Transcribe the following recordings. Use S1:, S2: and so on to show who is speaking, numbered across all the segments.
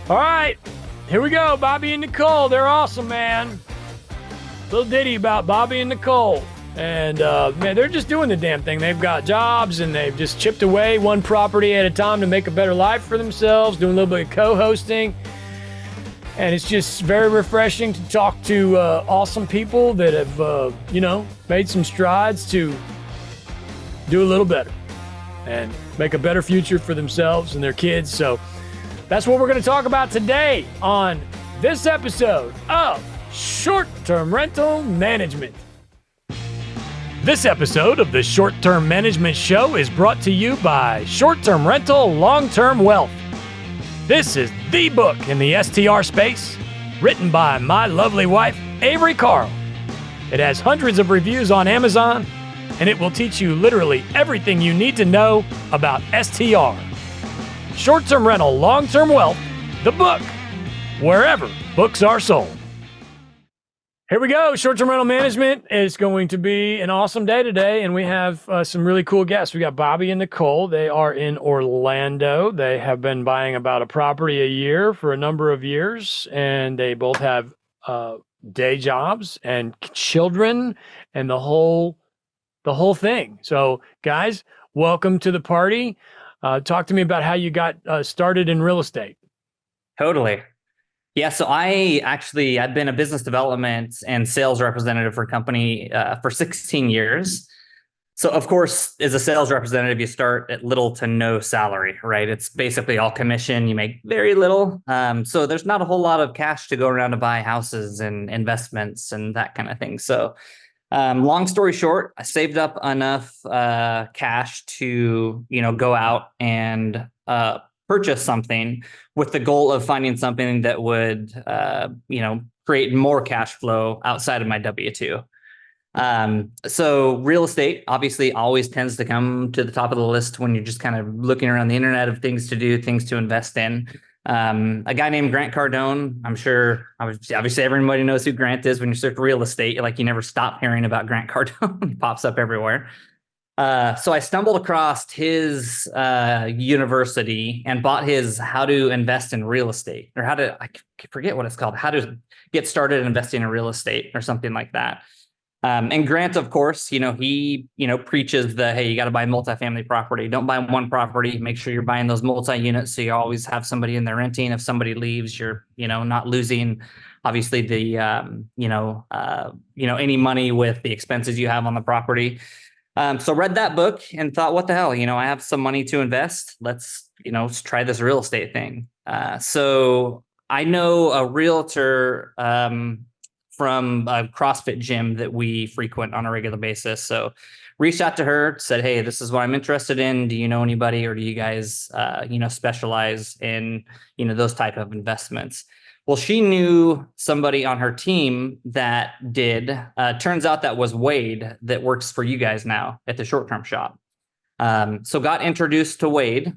S1: All right, here we go. Bobby and Nicole, they're awesome, man. Little ditty about Bobby and Nicole. And man, they're just doing the damn thing. They've got jobs and they've just chipped away one property at a time to make a better life for themselves, doing a little bit of co-hosting. And it's just very refreshing to talk to awesome people that have, made some strides to do a little better and make a better future for themselves and their kids. So that's what we're going to talk about today on this episode of Short-Term Rental Management. This episode of the Short-Term Management Show is brought to you by Short-Term Rental Long-Term Wealth. This is the book in the STR space, written by my lovely wife, Avery Carl. It has hundreds of reviews on Amazon, and it will teach you literally everything you need to know about STR. Short-Term Rental Long-Term Wealth, the book, wherever books are sold. Here we go. Short-term rental management is going to be an awesome day today, and we have some really cool guests. We got Bobby and Nicole. They are in Orlando. They have been buying about a property a year for a number of years, and they both have day jobs and children and the whole thing. So, guys, welcome to the party. Talk to me about how you got started in real estate.
S2: Totally. Yeah, so I've been a business development and sales representative for a company for 16 years. So of course, as a sales representative, you start at little to no salary, right? It's basically all commission. You make very little. So there's not a whole lot of cash to go around to buy houses and investments and that kind of thing. So long story short, I saved up enough cash to, go out and purchase something with the goal of finding something that would, create more cash flow outside of my W-2. So real estate obviously always tends to come to the top of the list when you're just kind of looking around the internet of things to do, things to invest in. A guy named Grant Cardone, I'm sure obviously everybody knows who Grant is. When you search real estate, you never stop hearing about Grant Cardone. He pops up everywhere. So I stumbled across his university and bought his How to Invest in Real Estate, or I forget what it's called, How to Get Started Investing in Real Estate or something like that. And Grant, of course, he preaches hey, you got to buy multifamily property. Don't buy one property. Make sure you're buying those multi-units so you always have somebody in there renting. If somebody leaves, you're, not losing, obviously, the, any money with the expenses you have on the property. So read that book and thought, what the hell, I have some money to invest. Let's try this real estate thing. So I know a realtor from a CrossFit gym that we frequent on a regular basis. So reached out to her, said, hey, this is what I'm interested in. Do you know anybody, or do you guys, specialize in, those type of investments? Well, she knew somebody on her team that did. Turns out that was Wade that works for you guys now at the short-term shop. So got introduced to Wade,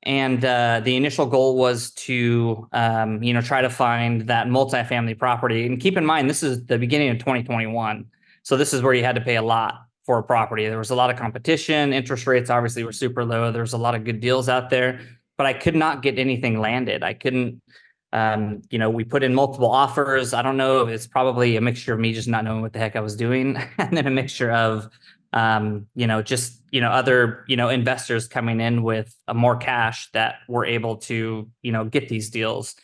S2: and the initial goal was to, try to find that multifamily property. And keep in mind, this is the beginning of 2021. So this is where you had to pay a lot for a property. There was a lot of competition. Interest rates obviously were super low. There was a lot of good deals out there, but I could not get anything landed. I couldn't. We put in multiple offers. I don't know. It's probably a mixture of me just not knowing what the heck I was doing, and then a mixture of, other, investors coming in with more cash that were able to, get these deals.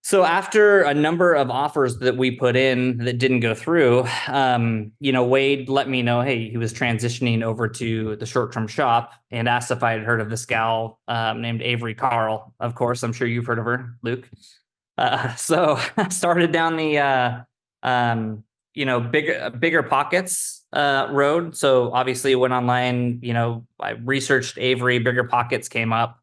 S2: So after a number of offers that we put in that didn't go through, Wade let me know, hey, he was transitioning over to the short-term shop, and asked if I had heard of this gal named Avery Carl. Of course, I'm sure you've heard of her, Luke. So I started down the, bigger pockets road. So obviously went online, I researched Avery, Bigger Pockets came up.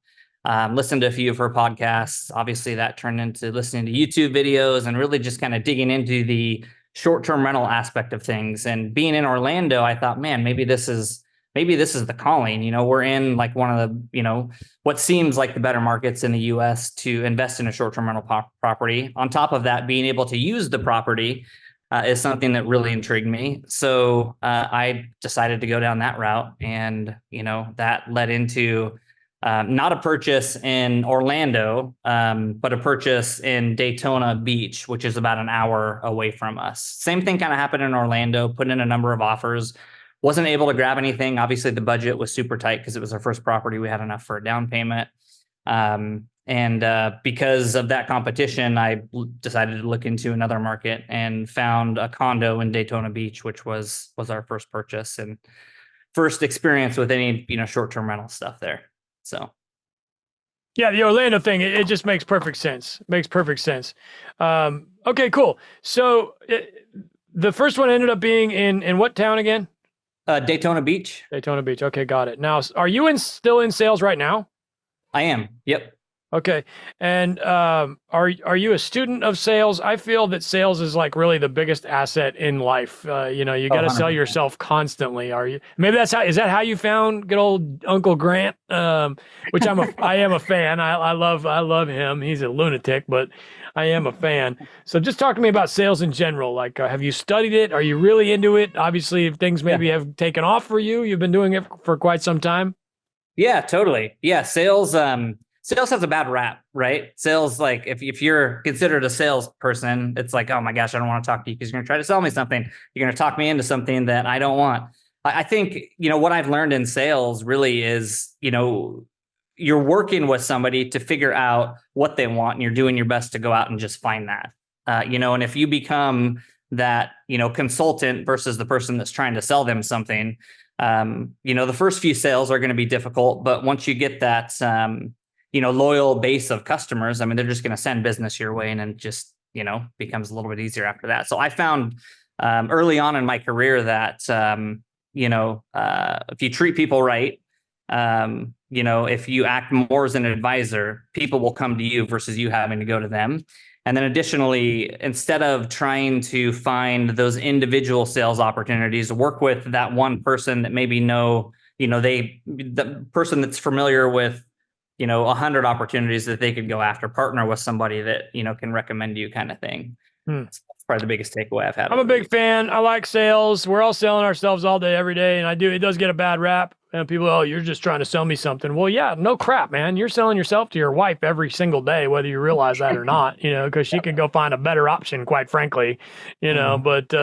S2: Listened to a few of her podcasts. Obviously, that turned into listening to YouTube videos and really just kind of digging into the short-term rental aspect of things. And being in Orlando, I thought, man, maybe this is the calling. We're in like one of the, what seems like the better markets in the U.S. to invest in a short-term rental property. On top of that, being able to use the property is something that really intrigued me. So I decided to go down that route, and that led into not a purchase in Orlando, but a purchase in Daytona Beach, which is about an hour away from us. Same thing kind of happened in Orlando, put in a number of offers, wasn't able to grab anything. Obviously, the budget was super tight because it was our first property. We had enough for a down payment. Because of that competition, I decided to look into another market and found a condo in Daytona Beach, which was our first purchase and first experience with any, short-term rental stuff there. So.
S1: Yeah, the Orlando thing, it just makes perfect sense. Makes perfect sense. Okay, cool. So the first one ended up being in what town again?
S2: Daytona Beach.
S1: Daytona Beach. Okay, got it. Now, are you still in sales right now?
S2: I am. Yep.
S1: Okay. And are you a student of sales? I feel that sales is like really the biggest asset in life. You got to sell yourself constantly. Maybe is that how you found good old Uncle Grant? Which I am a fan. I love him. He's a lunatic, but I am a fan. So just talk to me about sales in general. Like, have you studied it? Are you really into it? Obviously, if things maybe have taken off for you, you've been doing it for quite some time.
S2: Yeah, totally. Yeah. Sales has a bad rap, right? Sales, like if you're considered a salesperson, it's like, oh my gosh, I don't want to talk to you because you're going to try to sell me something. You're going to talk me into something that I don't want. I think, what I've learned in sales really is, you're working with somebody to figure out what they want and you're doing your best to go out and just find that, and if you become that, consultant versus the person that's trying to sell them something, the first few sales are going to be difficult, but once you get that, loyal base of customers, I mean, they're just going to send business your way and then just, becomes a little bit easier after that. So I found early on in my career that, if you treat people right, if you act more as an advisor, people will come to you versus you having to go to them. And then additionally, instead of trying to find those individual sales opportunities, work with that one person that maybe the person that's familiar with 100 opportunities that they could go after, partner with somebody that, can recommend you kind of thing. That's probably the biggest takeaway I've had.
S1: I'm a big fan. I like sales. We're all selling ourselves all day, every day. And it does get a bad rap. And people, oh, you're just trying to sell me something. Well, yeah, no crap, man. You're selling yourself to your wife every single day, whether you realize that or not, because she can go find a better option, quite frankly, but,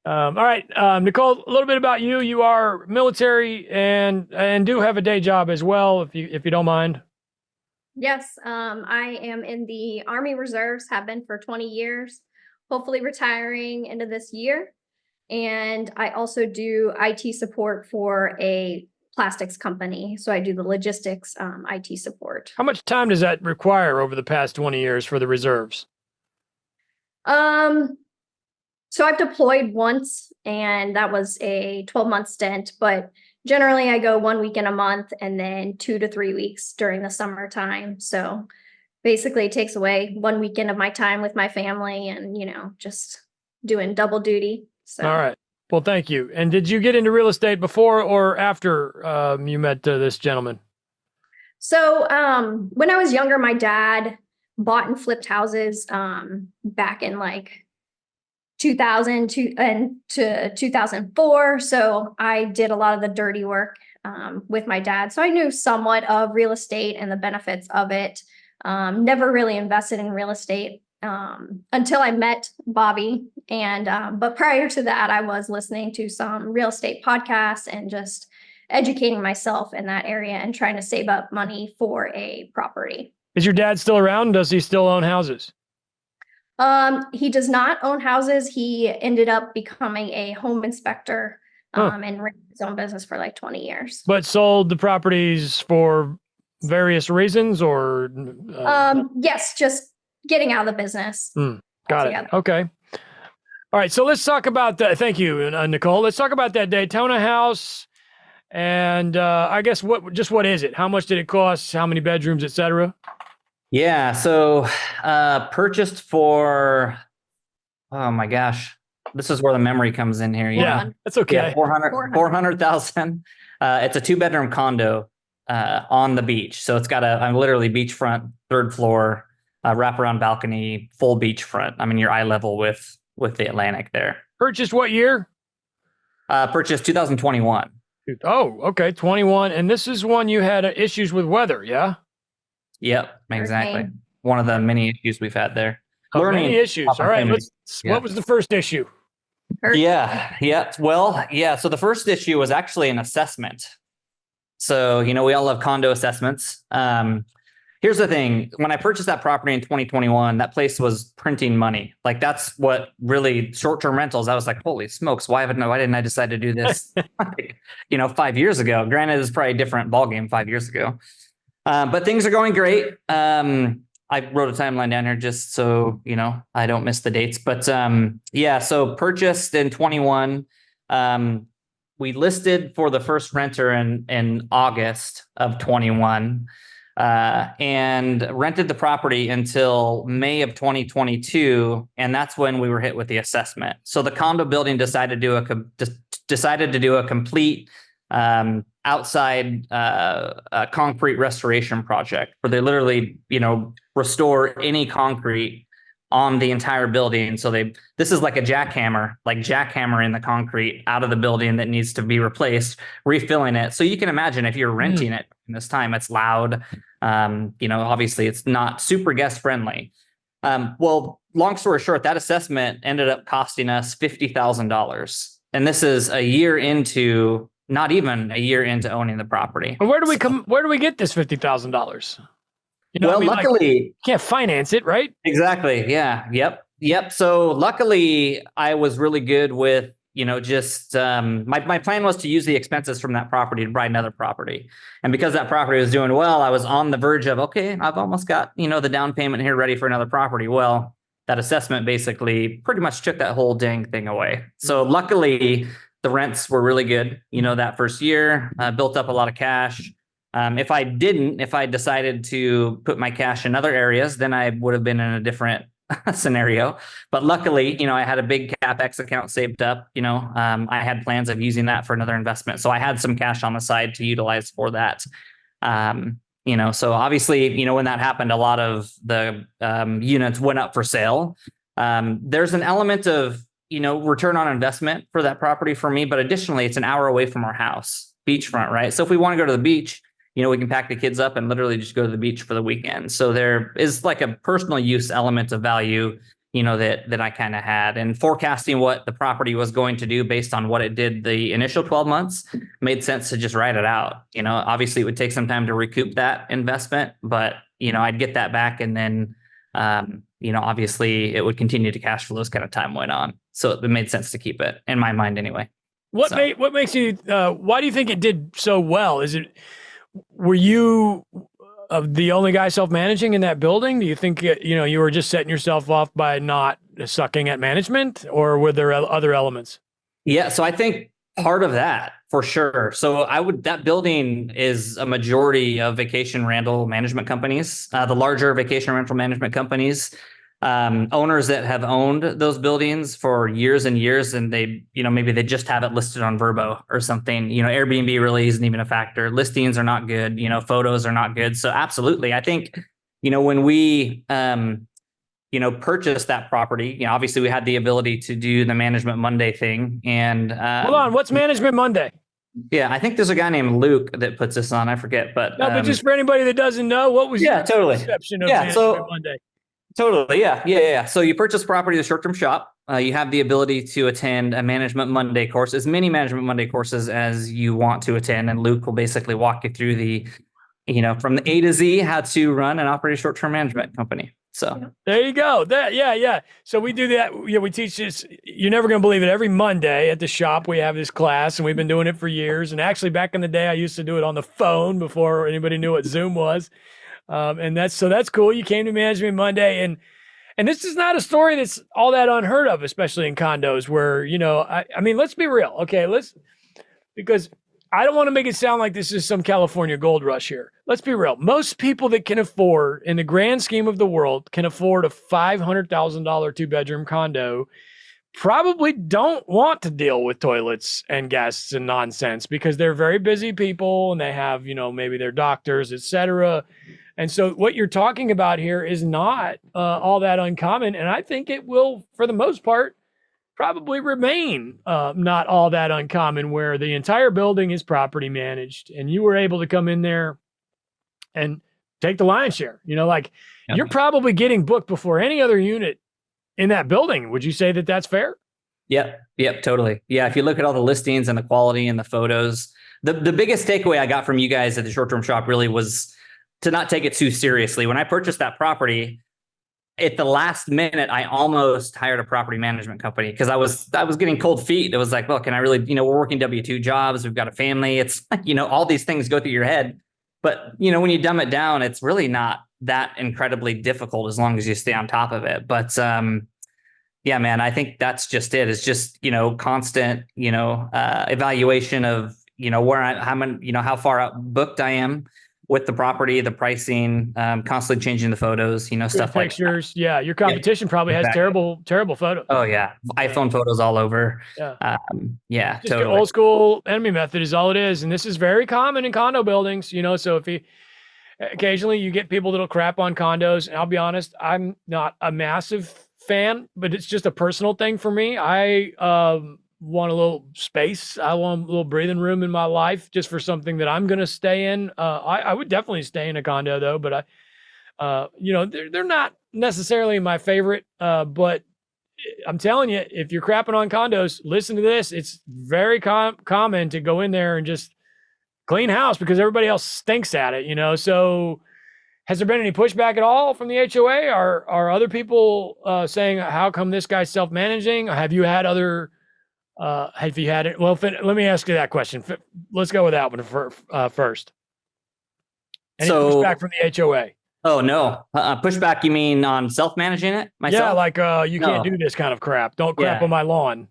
S1: all right, Nicole, a little bit about you. You are military and do have a day job as well, if you don't mind.
S3: Yes, I am in the Army Reserves, have been for 20 years, hopefully retiring into this year. And I also do IT support for a plastics company. So I do the logistics IT support.
S1: How much time does that require over the past 20 years for the reserves?
S3: So I've deployed once, and that was a 12-month stint, but generally I go 1 weekend a month and then 2 to 3 weeks during the summertime. So basically it takes away 1 weekend of my time with my family and, just doing double duty. So.
S1: All right. Well, thank you. And did you get into real estate before or after you met this gentleman?
S3: So when I was younger, my dad bought and flipped houses back in like 2000 to 2004. So I did a lot of the dirty work with my dad. So I knew somewhat of real estate and the benefits of it. Never really invested in real estate until I met Bobby. But prior to that, I was listening to some real estate podcasts and just educating myself in that area and trying to save up money for a property. Is your dad still around? Does he still own houses? He does not own houses. He ended up becoming a home inspector and ran his own business for like 20 years. But sold the properties for various reasons or? Yes, just getting out of the business. Got it. Okay. All right. So let's talk about that. Thank you, Nicole. Let's talk about that Daytona house. And I guess what is it? How much did it cost? How many bedrooms, et cetera?
S2: Yeah. So purchased for, oh my gosh, this is where the memory comes in here.
S1: Yeah, that's okay.
S2: Yeah, 400,000. It's a 2-bedroom condo on the beach. So it's got a literally beachfront, 3rd floor, wraparound balcony, full beachfront. I mean, you're eye level with the Atlantic there.
S1: Purchased what year?
S2: Purchased 2021.
S1: Oh, okay, 21. And this is one you had issues with weather, yeah?
S2: Yep, exactly.
S3: Hurricane.
S2: One of the many issues we've had there.
S1: Oh, many issues. All right,
S2: Opportunities. Yeah.
S1: what was the first issue?
S2: Yeah. Well, yeah. So the first issue was actually an assessment. So, we all love condo assessments. Here's the thing. When I purchased that property in 2021, that place was printing money. Like that's what really short-term rentals. I was like, holy smokes, why didn't I decide to do this, 5 years ago? Granted, it's probably a different ballgame 5 years ago. But things are going great. I wrote a timeline down here just so, I don't miss the dates. But so purchased in 21. We listed for the first renter in August of 21 and rented the property until May of 2022. And that's when we were hit with the assessment. So the condo building decided to do a complete outside concrete restoration project where they literally, restore any concrete on the entire building. So this is like a jackhammering the concrete out of the building that needs to be replaced, refilling it. So you can imagine if you're renting it in this time, it's loud. Obviously it's not super guest friendly. Well, long story short, that assessment ended up costing us $50,000. And this is not even a year into owning the property.
S1: And where do we get this $50,000?
S2: Luckily,
S1: you can't finance it, right?
S2: Exactly. Yeah. Yep. So luckily I was really good with, just my plan was to use the expenses from that property to buy another property. And because that property was doing well, I was on the verge of, okay, I've almost got, the down payment here ready for another property. Well, that assessment basically pretty much took that whole dang thing away. So luckily the rents were really good, that first year, built up a lot of cash. If I decided to put my cash in other areas, then I would have been in a different scenario. But luckily, I had a big CapEx account saved up. I had plans of using that for another investment. So I had some cash on the side to utilize for that. So obviously, when that happened, a lot of the units went up for sale. There's an element of, return on investment for that property for me. But additionally, it's an hour away from our house, beachfront, right? So if we want to go to the beach, we can pack the kids up and literally just go to the beach for the weekend. So there is like a personal use element of value, that I kind of had, and forecasting what the property was going to do based on what it did the initial 12 months made sense to just write it out. Obviously it would take some time to recoup that investment, but I'd get that back. And then, obviously it would continue to cash flow as kind of time went on. So it made sense to keep it in my mind anyway.
S1: What makes you, why do you think it did so well? Were you the only guy self-managing in that building? Do you think, you were just setting yourself off by not sucking at management, or were there other elements?
S2: Yeah. So I think part of that for sure. So that building is a majority of vacation rental management companies, the larger vacation rental management companies, owners that have owned those buildings for years and years, and they, maybe they just have it listed on Vrbo or something. Airbnb really isn't even a factor. Listings are not good. Photos are not good. So absolutely, I think, when we, purchased that property, obviously we had the ability to do the Management Monday thing. And
S1: hold on, what's Management Monday?
S2: Yeah, I think there's a guy named Luke that puts this on. I forget, but
S1: no, but just for anybody that doesn't know, what was your perception of Management Monday?
S2: Totally. Yeah. So you purchase property as a short-term shop. You have the ability to attend a Management Monday course, as many Management Monday courses as you want to attend. And Luke will basically walk you through from the A to Z, how to run and operate a short-term management company. So
S1: there you go. Yeah. So we do that. We teach this. You're never going to believe it. Every Monday at the shop, we have this class, and we've been doing it for years. And actually, back in the day, I used to do it on the phone before anybody knew what Zoom was. And that's cool. You came to Management Monday, and this is not a story that's all that unheard of, especially in condos where, I mean, let's be real. Okay. Because I don't want to make it sound like this is some California gold rush here. Let's be real. Most people that can afford, in the grand scheme of the world, can afford a $500,000 2-bedroom condo probably don't want to deal with toilets and guests and nonsense, because they're very busy people and they have, maybe their doctors, etc. And so what you're talking about here is not all that uncommon. And I think it will, for the most part, probably remain not all that uncommon, where the entire building is property managed and you were able to come in there and take the lion's share. Like you're probably getting booked before any other unit in that building. Would you say that that's fair?
S2: Yep, totally. Yeah, if you look at all the listings and the quality and the photos, the biggest takeaway I got from you guys at the short-term shop really was to not take it too seriously. When I purchased that property, at the last minute, I almost hired a property management company because I was getting cold feet. It was like, well, can I really, we're working W-2 jobs. We've got a family. It's, all these things go through your head. But, when you dumb it down, it's really not that incredibly difficult as long as you stay on top of it. But, yeah, man, I think that's just it. It's just, constant, evaluation of, how far out booked I am with the property, the pricing, constantly changing the photos, stuff like
S1: pictures. Yeah. Your competition probably has terrible photos.
S2: Oh yeah. iPhone photos all over.
S1: Yeah. Just
S2: totally.
S1: the old school enemy method is all it is. And this is very common in condo buildings, so if occasionally you get people that'll crap on condos, and I'll be honest, I'm not a massive fan, but it's just a personal thing for me. I want a little space. I want a little breathing room in my life just for something that I'm going to stay in. I would definitely stay in a condo though, but they're not necessarily my favorite. But I'm telling you, if you're crapping on condos, listen to this. It's very common to go in there and just clean house because everybody else stinks at it, So has there been any pushback at all from the HOA? Are other people saying, how come this guy's self-managing? Have you had other have you had it? Well, let me ask you that question. Let's go with that one first. Any pushback from the HOA?
S2: Oh, no. Pushback, you mean on self-managing it myself?
S1: Yeah, like you can't do this kind of crap. Don't crap on my lawn.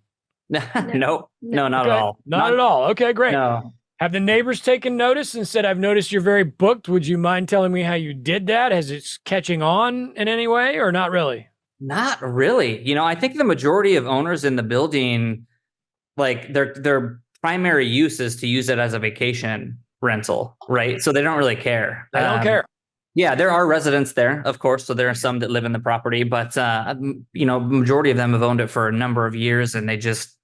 S2: No, not at all.
S1: Not at all. Okay, great.
S2: No.
S1: Have the neighbors taken notice and said, I've noticed you're very booked. Would you mind telling me how you did that? Has it catching on in any way or not really?
S2: Not really. I think the majority of owners in the building, like their primary use is to use it as a vacation rental, right? So they don't really care.
S1: They don't care.
S2: Yeah, there are residents there, of course. So there are some that live in the property, but majority of them have owned it for a number of years, and it's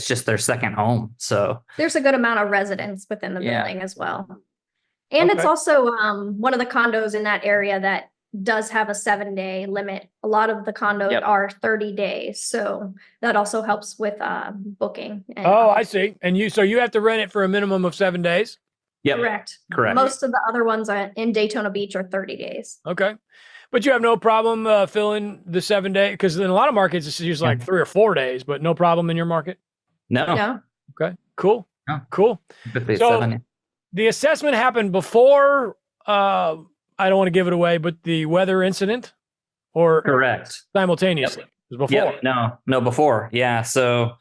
S2: just their second home. So
S3: there's a good amount of residents within the building as well. And it's also one of the condos in that area that does have a 7-day limit. A lot of the condos are 30 days. So that also helps with booking.
S1: I see. And you have to rent it for a minimum of 7 days?
S2: Yep. Correct.
S3: Most of the other ones in Daytona Beach are 30 days.
S1: Okay. But you have no problem filling the 7 day? Because in a lot of markets, it's usually like 3 or 4 days, but no problem in your market?
S2: No.
S1: Okay, cool.
S2: No.
S1: Cool. So the assessment happened before, I don't want to give it away, but the weather incident, or
S2: correct
S1: simultaneously? It was before.
S2: No, before. Yeah. So,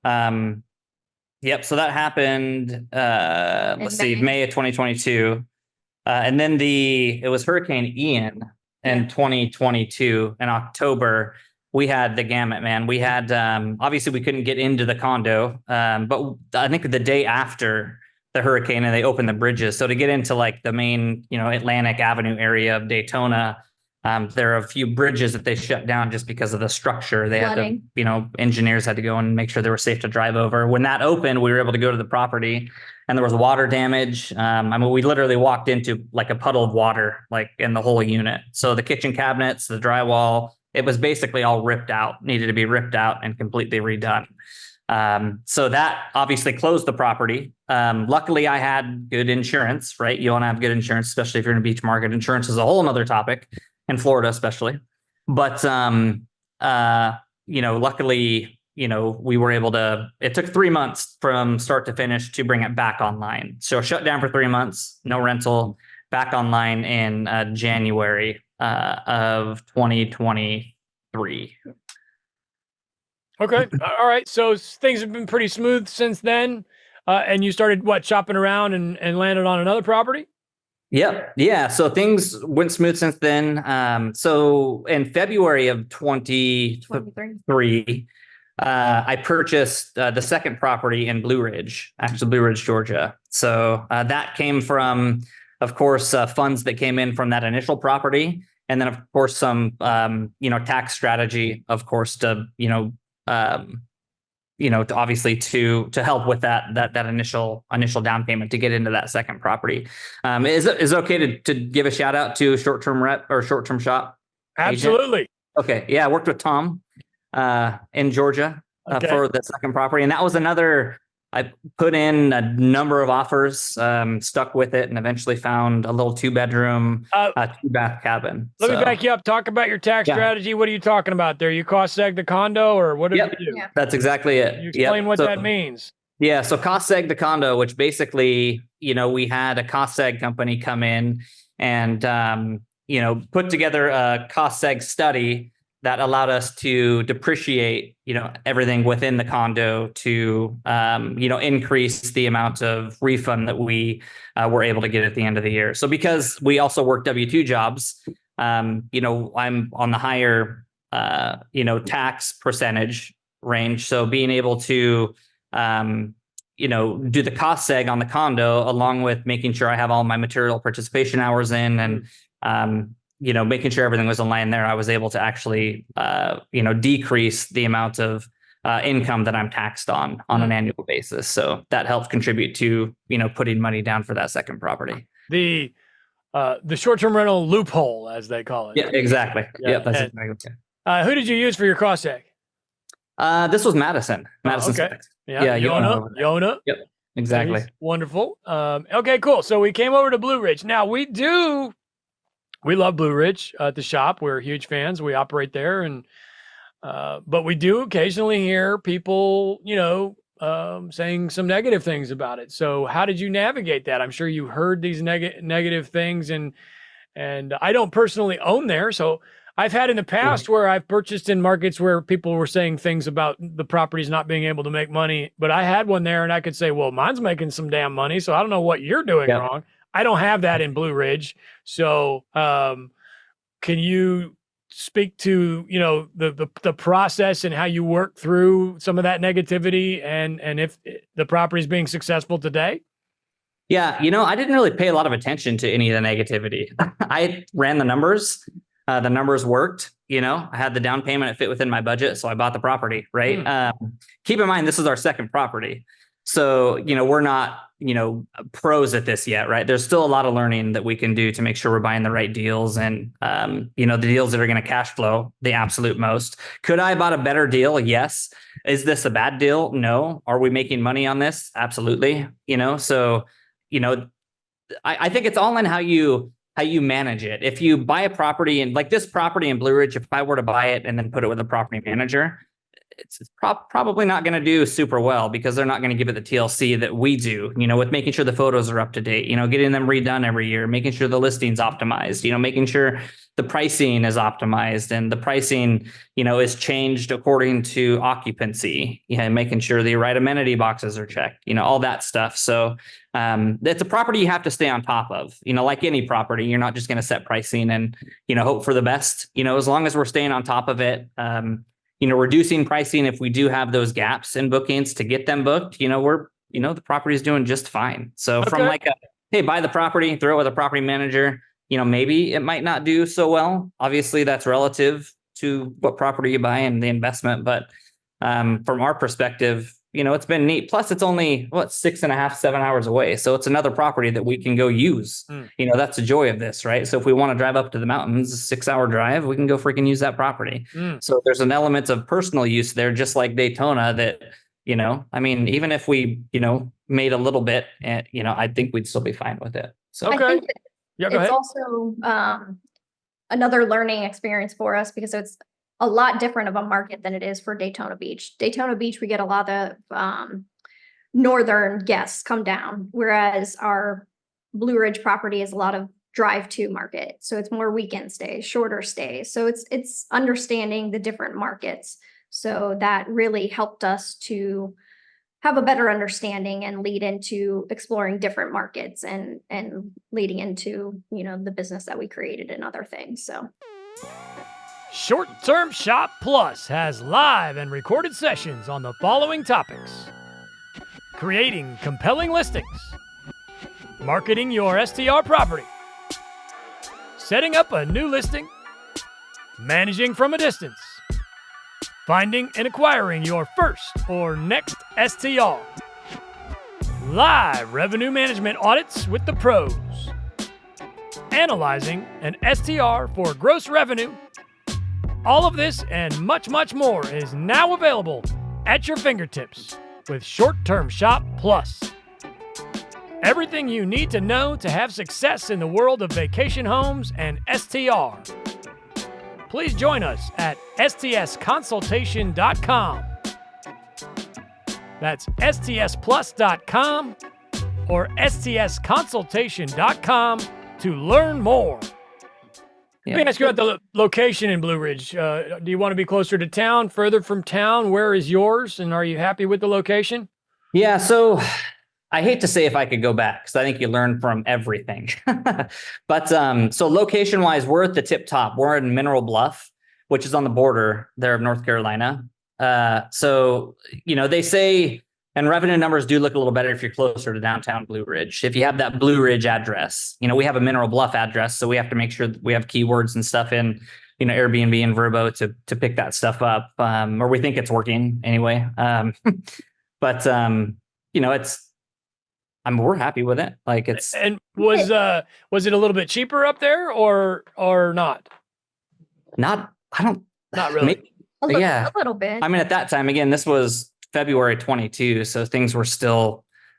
S2: so that happened, let's see, May of 2022. And then it was Hurricane Ian in 2022 in October. We had the gamut, man. We had, obviously we couldn't get into the condo, but I think the day after the hurricane and they opened the bridges. So to get into like the main, Atlantic Avenue area of Daytona, there are a few bridges that they shut down just because of the structure. They
S3: Flooding.
S2: had to, engineers had to go and make sure they were safe to drive over. When that opened, we were able to go to the property and there was water damage. We literally walked into like a puddle of water, like in the whole unit. So the kitchen cabinets, the drywall, it was basically all ripped out, needed to be ripped out and completely redone. So that obviously closed the property. Luckily I had good insurance, right? You want to have good insurance, especially if you're in a beach market. Insurance is a whole nother topic in Florida, especially. But, luckily, we were able to, it took 3 months from start to finish to bring it back online. So shut down for 3 months, no rental, back online in January of 2023.
S1: Okay. All right. So things have been pretty smooth since then. And you started shopping around and landed on another property?
S2: Yep. Yeah. So things went smooth since then. So in February of 2023, I purchased the second property in Blue Ridge, Georgia. So that came from, of course, funds that came in from that initial property. And then, of course, some, tax strategy, of course, to, obviously to help with that initial down payment to get into that second property. Is it okay to give a shout out to short-term rep or short-term shop agent?
S1: Absolutely.
S2: Okay. Yeah. I worked with Tom in Georgia for the second property. And that was I put in a number of offers, stuck with it, and eventually found a little 2-bedroom, 2-bath cabin.
S1: Let me back you up. Talk about your tax strategy. What are you talking about there? You cost seg the condo, or what did you do?
S3: Yeah.
S2: That's exactly it.
S1: You explain what that means.
S2: Yeah. So cost seg the condo, which basically, we had a cost seg company come in and, put together a cost seg study that allowed us to depreciate, everything within the condo to, increase the amount of refund that we were able to get at the end of the year. So because we also work W-2 jobs, I'm on the higher, tax percentage range. So being able to, do the cost seg on the condo, along with making sure I have all my material participation hours in and, making sure everything was aligned there, I was able to actually, decrease the amount of income that I'm taxed on an annual basis. So that helped contribute to, putting money down for that second property.
S1: The short-term rental loophole, as they call it.
S2: Yeah, exactly. Yeah, that's exactly.
S1: Who did you use for your cost seg?
S2: This was Madison. Madison.
S1: Okay. Yeah. Yona.
S2: Yep. Exactly.
S1: Wonderful. Okay, cool. So we came over to Blue Ridge. Now we love Blue Ridge at the shop. We're huge fans. We operate there, and but we do occasionally hear people, saying some negative things about it. So how did you navigate that? I'm sure you heard these negative things, and I don't personally own there, so I've had in the past where I've purchased in markets where people were saying things about the properties not being able to make money, but I had one there and I could say, well, mine's making some damn money, so I don't know what you're doing wrong. I don't have that in Blue Ridge. So can you speak to, the process and how you work through some of that negativity and if the property is being successful today?
S2: Yeah. I didn't really pay a lot of attention to any of the negativity. I ran the numbers. The numbers worked. I had the down payment. It fit within my budget. So I bought the property, right? Keep in mind, this is our second property. So, we're not, pros at this yet, right? There's still a lot of learning that we can do to make sure we're buying the right deals and, the deals that are going to cash flow the absolute most. Could I have bought a better deal? Yes. Is this a bad deal? No. Are we making money on this? Absolutely. So, I think it's all in how you manage it. If you buy a property and like this property in Blue Ridge, if I were to buy it and then put it with a property manager, it's probably not going to do super well because they're not going to give it the TLC that we do, with making sure the photos are up to date, getting them redone every year, making sure the listing's optimized, making sure the pricing is optimized and the pricing, is changed according to occupancy, making sure the right amenity boxes are checked, all that stuff. So it's a property you have to stay on top of, like any property. You're not just going to set pricing and, hope for the best, as long as we're staying on top of it, reducing pricing if we do have those gaps in bookings to get them booked, we're, the property is doing just fine. So from like hey, buy the property, throw it with a property manager, maybe it might not do so well. Obviously that's relative to what property you buy and the investment. But from our perspective, it's been neat. Plus it's only 6.5, 7 hours away. So it's another property that we can go use. That's the joy of this, right? So if we want to drive up to the mountains, a 6-hour drive, we can go freaking use that property. So there's an element of personal use there, just like Daytona that, even if we, made a little bit, I think we'd still be fine with it. So
S3: I think it's also another learning experience for us because it's a lot different of a market than it is for Daytona Beach. Daytona Beach, we get a lot of northern guests come down, whereas our Blue Ridge property is a lot of drive-to market. So it's more weekend stays, shorter stays. So it's understanding the different markets. So that really helped us to have a better understanding and lead into exploring different markets and leading into, the business that we created and other things. So
S1: Short Term Shop Plus has live and recorded sessions on the following topics: creating compelling listings, marketing your STR property, setting up a new listing, managing from a distance, finding and acquiring your first or next STR. Live revenue management audits with the pros. Analyzing an STR for gross revenue. All of this and much, much more is now available at your fingertips with Short-Term Shop Plus. Everything you need to know to have success in the world of vacation homes and STR. Please join us at stsconsultation.com. That's stsplus.com or stsconsultation.com to learn more.
S2: Yeah.
S1: Let me ask you about the location in Blue Ridge. Do you want to be closer to town, further from town? Where is yours? And are you happy with the location?
S2: Yeah, so I hate to say if I could go back because I think you learn from everything. But so location wise, we're at the tip top. We're in Mineral Bluff, which is on the border there of North Carolina. So, they say, and revenue numbers do look a little better if you're closer to downtown Blue Ridge. If you have that Blue Ridge address, we have a Mineral Bluff address, so we have to make sure that we have keywords and stuff in, Airbnb and Vrbo to pick that stuff up, or we think it's working anyway. But we're happy with it. Like it's.
S1: And was it a little bit cheaper up there or not?
S2: Not really.
S1: Maybe,
S3: A little bit.
S2: I mean, at that time, again, this was February 22, so things were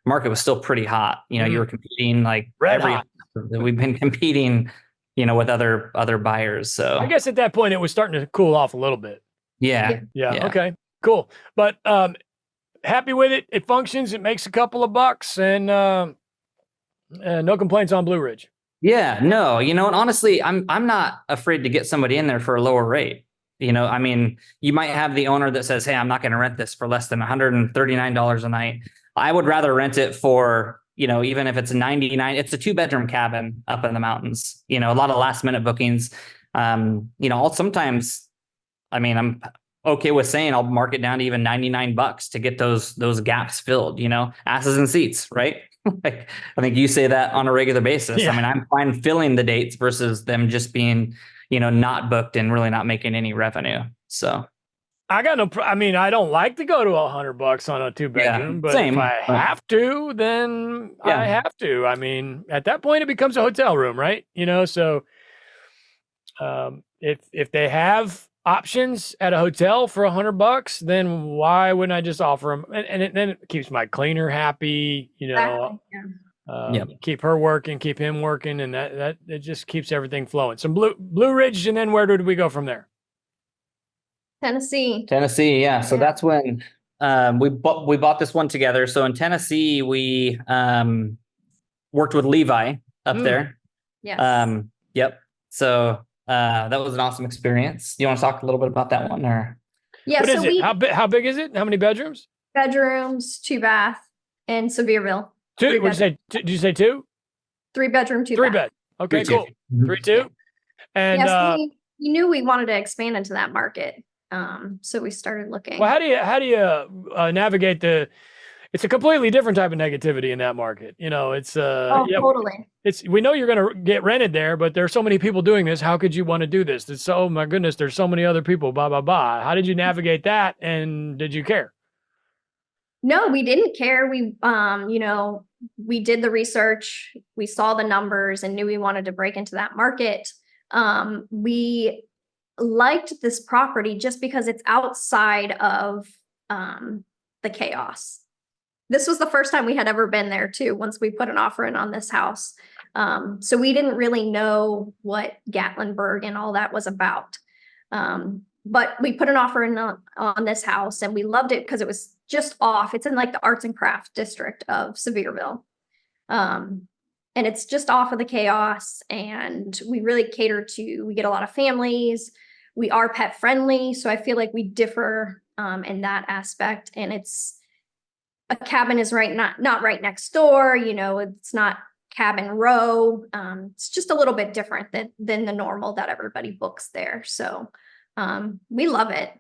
S2: market was still pretty hot. You were competing like
S1: hot.
S2: We've been competing, with other buyers. So
S1: I guess at that point it was starting to cool off a little bit.
S2: Yeah.
S1: Okay, cool. But happy with it. It functions. It makes a couple of bucks, and no complaints on Blue Ridge.
S2: Yeah, no, and honestly, I'm not afraid to get somebody in there for a lower rate. You might have the owner that says, "Hey, I'm not going to rent this for less than $139 a night." I would rather rent it for, even if it's $99, it's a 2-bedroom cabin up in the mountains. A lot of last minute bookings. Sometimes, I'm okay with saying I'll mark it down to even $99 to get those gaps filled. Asses in seats, right? Like, I think you say that on a regular basis.
S1: Yeah.
S2: I'm fine filling the dates versus them just being, not booked and really not making any revenue. So
S1: I got I don't like to go to $100 on a 2-bedroom, but if I have to, then I have to. At that point it becomes a hotel room, right? So if they have options at a hotel for $100, then why wouldn't I just offer them? And then it keeps my cleaner happy, keep her working, keep him working, and that it just keeps everything flowing. Some Blue Ridge, and then where did we go from there?
S3: Tennessee.
S2: Yeah. So that's when we bought this one together. So in Tennessee, we worked with Levi up there.
S3: Yes.
S2: Yep. So that was an awesome experience. You want to talk a little bit about that one, or?
S3: Yeah.
S1: What is it? How big is it? How many bedrooms?
S3: Bedrooms, 2-bath in Sevierville.
S1: 2. What did you say? Did you say 2?
S3: 3-bedroom, 2-bath.
S1: 3-bed. Okay, cool. 3-2. And
S3: we knew we wanted to expand into that market. So we started looking.
S1: Well, how do you navigate it's a completely different type of negativity in that market. It's
S3: totally.
S1: We know you're going to get rented there, but there's so many people doing this. How could you want to do this? Oh my goodness, there's so many other people, blah, blah, blah. How did you navigate that? And did you care?
S3: No, we didn't care. We, we did the research, we saw the numbers and knew we wanted to break into that market. We liked this property just because it's outside of the chaos. This was the first time we had ever been there too, once we put an offer in on this house. So we didn't really know what Gatlinburg and all that was about. But we put an offer in on this house and we loved it because it was just off. It's in like the arts and crafts district of Sevierville. And it's just off of the chaos, and we really we get a lot of families. We are pet friendly. So I feel like we differ in that aspect. And a cabin is not right next door. It's not cabin row. It's just a little bit different than the normal that everybody books there. So we love it.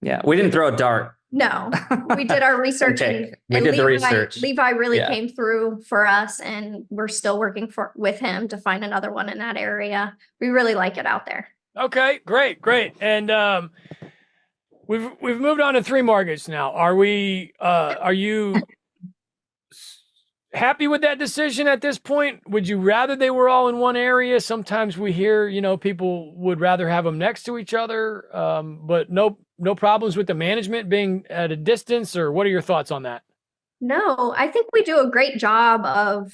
S2: Yeah, we didn't throw a dart.
S3: No, we did our research.
S2: Okay. We did the research.
S3: Levi really came through for us, and we're still working with him to find another one in that area. We really like it out there.
S1: Okay, great. And We've moved on to 3 markets now. Are you happy with that decision at this point? Would you rather they were all in one area? Sometimes we hear, people would rather have them next to each other, but no problems with the management being at a distance, or what are your thoughts on that?
S3: No, I think we do a great job of,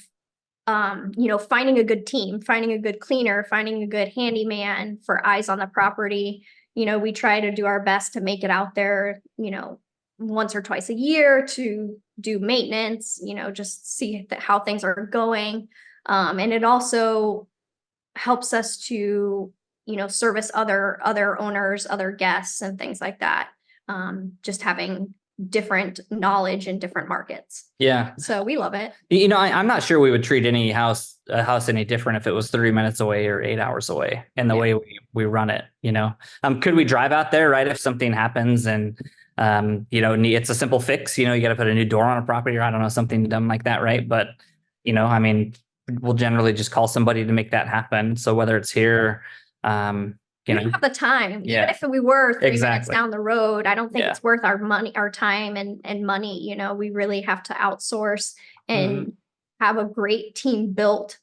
S3: finding a good team, finding a good cleaner, finding a good handyman for eyes on the property. We try to do our best to make it out there, once or twice a year to do maintenance, just see how things are going. And it also helps us to, service other owners, other guests and things like that. Just having different knowledge in different markets.
S2: Yeah.
S3: So we love it.
S2: I'm not sure we would treat a house any different if it was 30 minutes away or 8 hours away in the way we run it, could we drive out there, right? If something happens and, it's a simple fix, you got to put a new door on a property or I don't know, something dumb like that. Right. But, we'll generally just call somebody to make that happen. So whether it's here,
S3: we don't have the time. Even if we were 3 minutes down the road, I don't think it's worth our time and money. We really have to outsource and have a great team built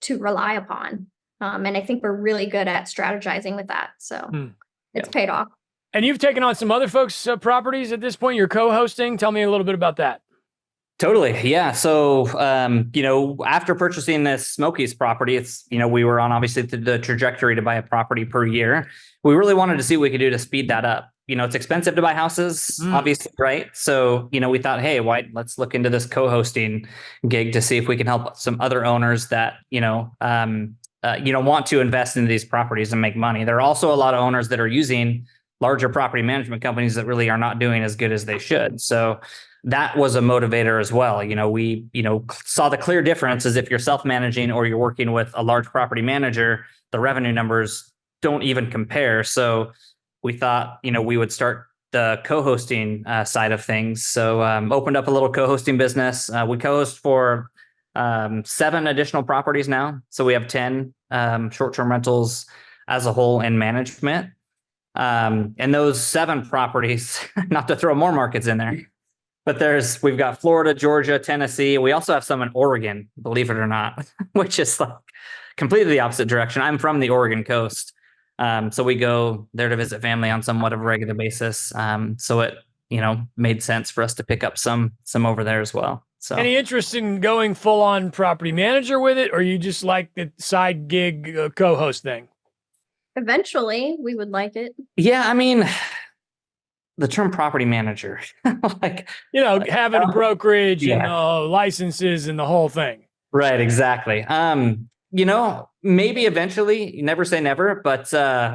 S3: to rely upon. And I think we're really good at strategizing with that. So it's paid off.
S1: And you've taken on some other folks' properties at this point. You're co-hosting. Tell me a little bit about that.
S2: Totally. Yeah. So, after purchasing this Smokies property, it's, we were on obviously the trajectory to buy a property per year. We really wanted to see what we could do to speed that up. It's expensive to buy houses, obviously, right? So, we thought, hey, let's look into this co-hosting gig to see if we can help some other owners that, want to invest in these properties and make money. There are also a lot of owners that are using larger property management companies that really are not doing as good as they should. So that was a motivator as well. We, saw the clear difference is if you're self-managing or you're working with a large property manager, the revenue numbers don't even compare. So we thought, we would start the co-hosting side of things. So opened up a little co-hosting business. We co-host for 7 additional properties now. So we have 10 short-term rentals as a whole in management. And those 7 properties, not to throw more markets in there, but we've got Florida, Georgia, Tennessee. We also have some in Oregon, believe it or not, which is like completely the opposite direction. I'm from the Oregon coast. So we go there to visit family on somewhat of a regular basis. So it, made sense for us to pick up some over there as well. So
S1: any interest in going full on property manager with it, or you just like the side gig co-host thing?
S3: Eventually we would like it.
S2: Yeah. The term property manager,
S1: having a brokerage and licenses and the whole thing.
S2: Right. Exactly. Maybe eventually, you never say never, but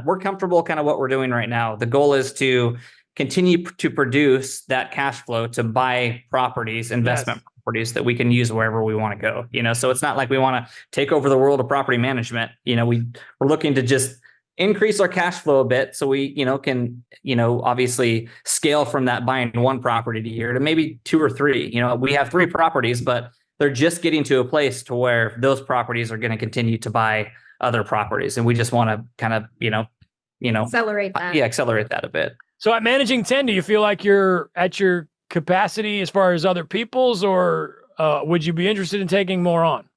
S2: we're comfortable kind of what we're doing right now. The goal is to continue to produce that cash flow to buy properties, investment properties that we can use wherever we want to go. So it's not like we want to take over the world of property management. We're looking to just increase our cash flow a bit so we, can, obviously scale from that buying 1 property a year to maybe 2 or 3. We have 3 properties, but they're just getting to a place to where those properties are going to continue to buy other properties. And we just want to kind of,
S3: accelerate that.
S2: Accelerate that a bit.
S1: So at managing 10, do you feel like you're at your capacity as far as other people's, or would you be interested in taking more on?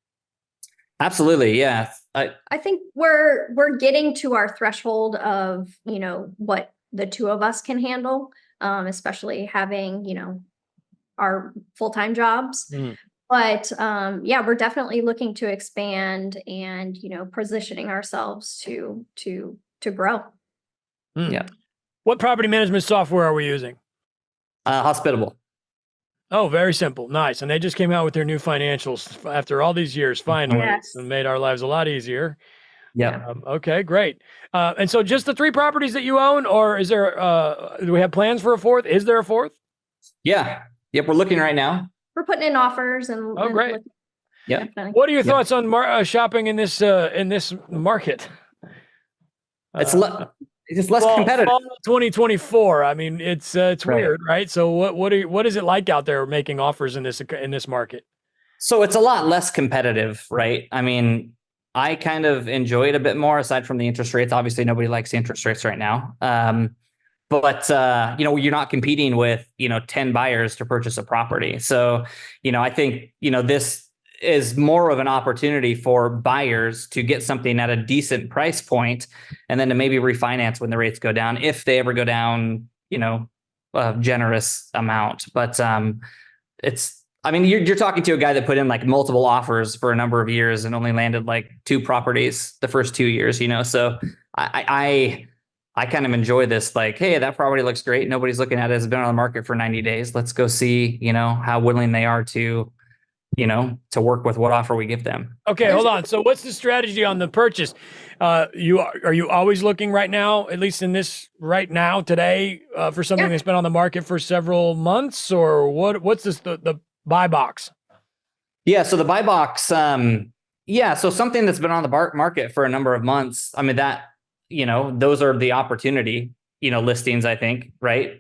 S2: Absolutely. Yeah.
S3: I think we're getting to our threshold of, what the 2 of us can handle, especially having, our full-time jobs. But we're definitely looking to expand and, positioning ourselves to grow.
S2: Yeah.
S1: What property management software are we using?
S2: Hospitable.
S1: Oh, very simple. Nice. And they just came out with their new financials after all these years, finally, and made our lives a lot easier.
S2: Yeah.
S1: Okay, great. And so just the 3 properties that you own, or is there, do we have plans for a 4th? Is there a 4th?
S2: Yeah. Yep. We're looking right now.
S3: We're putting in offers and.
S1: Oh, great.
S2: Yeah.
S1: What are your thoughts on shopping in this market?
S2: It's less competitive.
S1: Fall 2024. It's weird, right? So what is it like out there making offers in this market?
S2: So it's a lot less competitive, right? I kind of enjoy it a bit more aside from the interest rates. Obviously, nobody likes the interest rates right now. but you're not competing with 10 buyers to purchase a property. So I think this is more of an opportunity for buyers to get something at a decent price point, and then to maybe refinance when the rates go down, if they ever go down a generous amount. But you're talking to a guy that put in like multiple offers for a number of years and only landed like 2 properties the first 2 years, so I kind of enjoy this, like, hey, that property looks great. Nobody's looking at it. It's been on the market for 90 days. Let's go see, how willing they are to work with what offer we give them.
S1: Okay, hold on. So what's the strategy on the purchase? Are you always looking right now, at least in this right now today, for something that's been on the market for several months, or what's this, the buy box?
S2: Yeah. So the buy box, so something that's been on the market for a number of months. I mean, that, those are the opportunity, listings, I think. Right.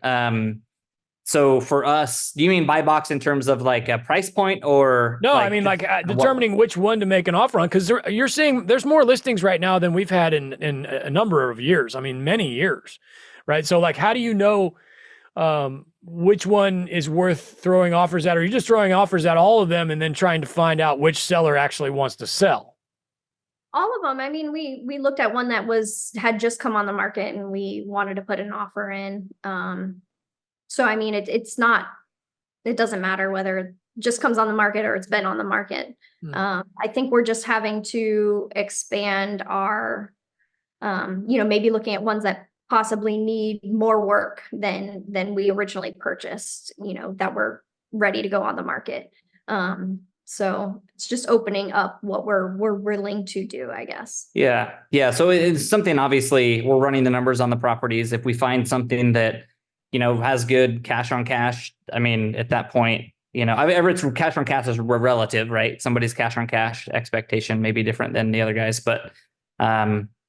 S2: So for us, do you mean buy box in terms of like a price point, or?
S1: No, I mean like determining which one to make an offer on, because you're seeing there's more listings right now than we've had in a number of years. I mean, many years, right? So like, how do you know which one is worth throwing offers at? Or are you just throwing offers at all of them and then trying to find out which seller actually wants to sell?
S3: All of them. I mean, we looked at one that had just come on the market and we wanted to put an offer in. So, I mean, it doesn't matter whether it just comes on the market or it's been on the market. I think we're just having to expand our, maybe looking at ones that possibly need more work than we originally purchased, that were ready to go on the market. So it's just opening up what we're willing to do, I guess.
S2: Yeah. Yeah. So it's something, obviously we're running the numbers on the properties. If we find something that, has good cash on cash, I mean, at that point, it's cash on cash is relative, right? Somebody's cash on cash expectation may be different than the other guys, but,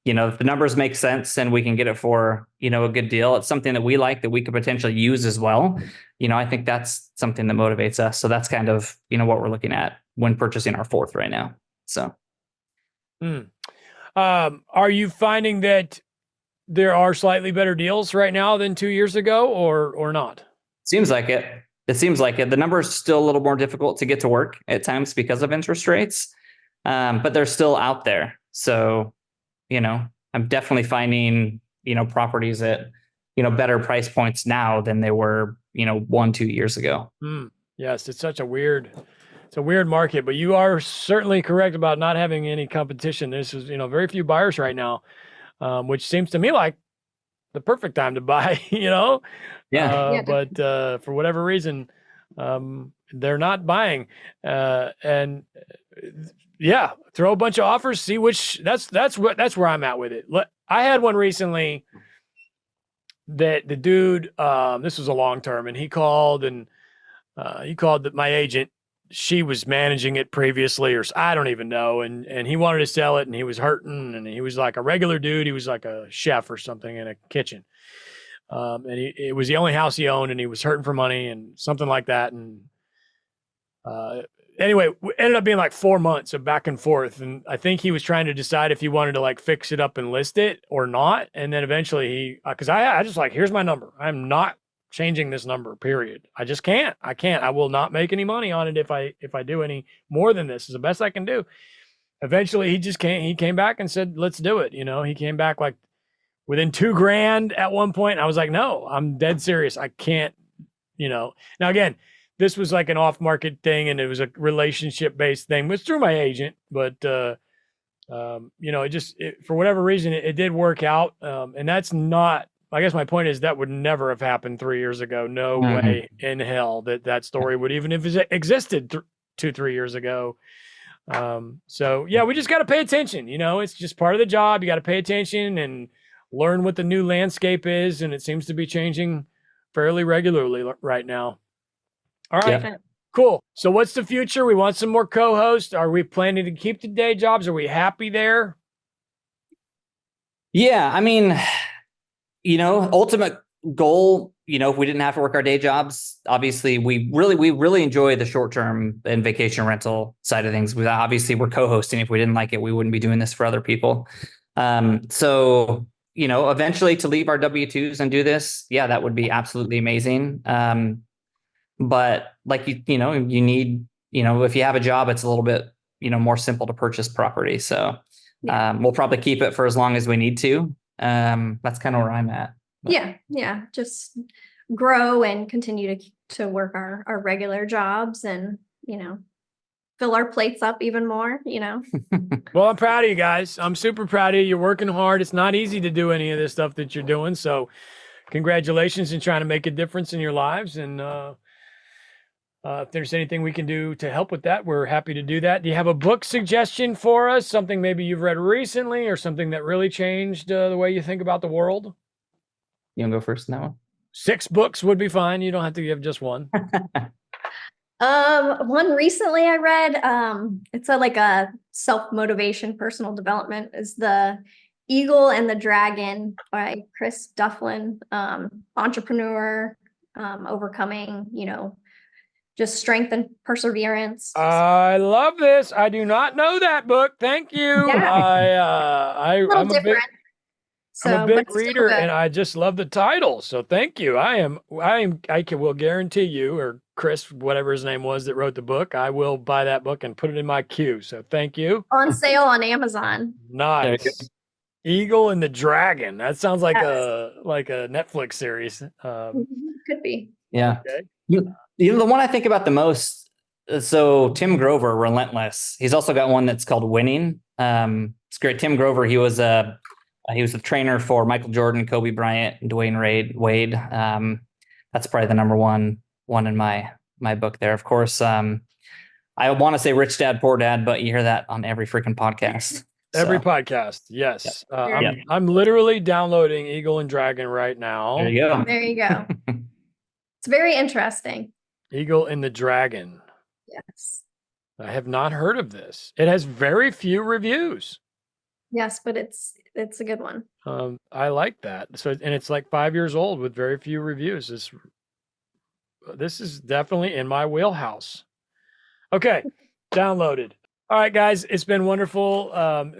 S2: if the numbers make sense and we can get it for, a good deal, it's something that we like, that we could potentially use as well. I think that's something that motivates us. So that's kind of, what we're looking at when purchasing our 4th right now. So.
S1: Are you finding that there are slightly better deals right now than 2 years ago, or not?
S2: Seems like it. It seems like it. The number is still a little more difficult to get to work at times because of interest rates, but they're still out there. So, I'm definitely finding, properties at, better price points now than they were, 1-2 years ago.
S1: Yes, it's a weird market, but you are certainly correct about not having any competition. There's, very few buyers right now, which seems to me like the perfect time to buy,
S2: Yeah.
S1: But for whatever reason, they're not buying. And yeah, throw a bunch of offers, see which that's where I'm at with it. I had one recently that the dude, this was a long term, and he called my agent. She was managing it previously, or I don't even know. And he wanted to sell it, and he was hurting, and he was like a regular dude. He was like a chef or something in a kitchen. And it was the only house he owned, and he was hurting for money and something like that. And anyway, it ended up being like 4 months of back and forth. And I think he was trying to decide if he wanted to like fix it up and list it or not. And then eventually cause I just like, here's my number. I'm not changing this number, period. I just can't. I will not make any money on it if I do any more than this. Is the best I can do. Eventually he came back and said, let's do it. He came back like within $2,000 at one point. And I was like, no, I'm dead serious. I can't, now again, this was like an off market thing, and it was a relationship based thing. It was through my agent, but for whatever reason, it did work out. And that's not, I guess my point is that would never have happened 3 years ago. No way in hell that story would even have existed 2-3 years ago. So yeah, we just got to pay attention. It's just part of the job. You got to pay attention and learn what the new landscape is. And it seems to be changing fairly regularly right now. All right, yeah. Cool. So what's the future? We want some more co-hosts. Are we planning to keep the day jobs? Are we happy there?
S2: Yeah. I mean, ultimate goal, if we didn't have to work our day jobs, obviously we really enjoy the short-term and vacation rental side of things. Obviously we're co-hosting. If we didn't like it, we wouldn't be doing this for other people. So eventually to leave our W-2s and do this, yeah, that would be absolutely amazing. But like, you need, if you have a job, it's a little bit, more simple to purchase property. So we'll probably keep it for as long as we need to. That's kind of where I'm at. But.
S3: Yeah. Just grow and continue to work our regular jobs and, fill our plates up even more,
S1: Well, I'm proud of you guys. I'm super proud of you. You're working hard. It's not easy to do any of this stuff that you're doing. So congratulations in trying to make a difference in your lives. And if there's anything we can do to help with that, we're happy to do that. Do you have a book suggestion for us? Something maybe you've read recently or something that really changed the way you think about the world?
S2: You want to go first in that one?
S1: 6 books would be fine. You don't have to give just one.
S3: One recently I read, it's like a self-motivation, personal development, is The Eagle and the Dragon by Chris Dufflin, entrepreneur, overcoming, just strength and perseverance.
S1: I love this. I do not know that book. Thank you.
S3: Yeah.
S1: I'm a big,
S3: So,
S1: I'm a big
S3: but still
S1: reader
S3: good.
S1: and I just love the title. So thank you. Will guarantee you, or Chris, whatever his name was that wrote the book, I will buy that book and put it in my queue. So thank you.
S3: On sale on Amazon.
S1: Nice. Eagle and the Dragon. That sounds like
S3: Yes.
S1: a Netflix series.
S3: Could be.
S2: Yeah.
S1: Okay.
S2: The one I think about the most, so Tim Grover, Relentless. He's also got one that's called Winning. It's great. Tim Grover, he was the trainer for Michael Jordan, Kobe Bryant, and Dwayne Wade. That's probably the number one in my book there. Of course, I want to say Rich Dad, Poor Dad, but you hear that on every freaking podcast.
S1: Every
S2: So,
S1: podcast. Yes.
S2: Yeah.
S1: I'm literally downloading Eagle and Dragon right now.
S2: there you go.
S3: There you go. It's very interesting.
S1: Eagle and the Dragon.
S3: Yes.
S1: I have not heard of this. It has very few reviews.
S3: Yes, but it's a good one.
S1: I like that. So, and it's like 5 years old with very few reviews. This is definitely in my wheelhouse. Okay, downloaded. All right, guys, it's been wonderful.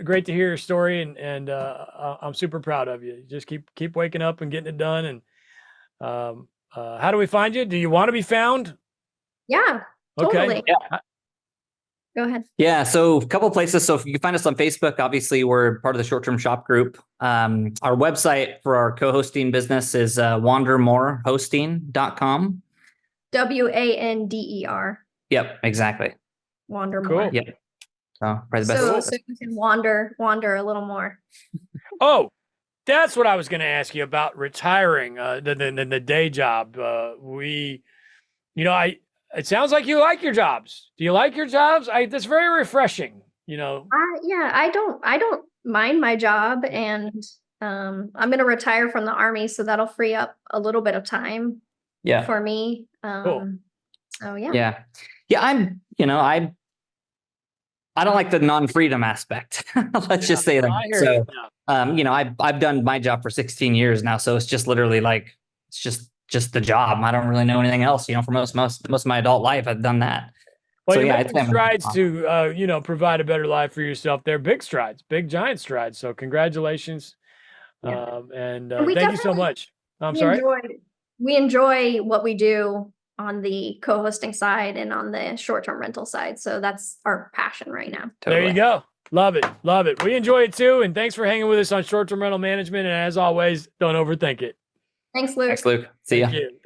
S1: Great to hear your story, and I'm super proud of you. Just keep waking up and getting it done. And how do we find you? Do you want to be found?
S3: Yeah.
S1: Okay.
S3: Totally.
S2: Yeah.
S3: Go ahead.
S2: Yeah, so a couple of places. So if you can find us on Facebook, obviously we're part of the Short Term Shop group. Our website for our co-hosting business is wandermorehosting.com.
S3: WANDER.
S2: Yep, exactly.
S3: Wander
S1: Cool.
S3: more.
S2: Yep. So probably the best.
S3: So you can wander a little more.
S1: Oh, that's what I was going to ask you about retiring. The day job. It sounds like you like your jobs. Do you like your jobs? That's very refreshing.
S3: I don't mind my job, and I'm going to retire from the Army, so that'll free up a little bit of time
S2: Yeah.
S3: for me.
S1: Cool.
S3: So yeah.
S2: Yeah. I don't like the non-freedom aspect. Let's just say that.
S1: I hear
S2: So,
S1: you. Yeah.
S2: I've done my job for 16 years now. So it's just literally like, it's just the job. I don't really know anything else, for most of my adult life, I've done that.
S1: Well,
S2: So
S1: you're
S2: yeah,
S1: making strides to, provide a better life for yourself. They're big strides, big giant strides. So congratulations.
S3: Yeah.
S1: And
S3: we
S1: thank you so
S3: definitely-
S1: much. I'm sorry.
S3: We enjoy what we do on the co-hosting side and on the short-term rental side. So that's our passion right now.
S1: There you go. Love it. Love it. We enjoy it too. And thanks for hanging with us on short-term rental management. And as always, don't overthink it.
S3: Thanks, Luke.
S2: Thanks, Luke. See ya.
S1: Thank you.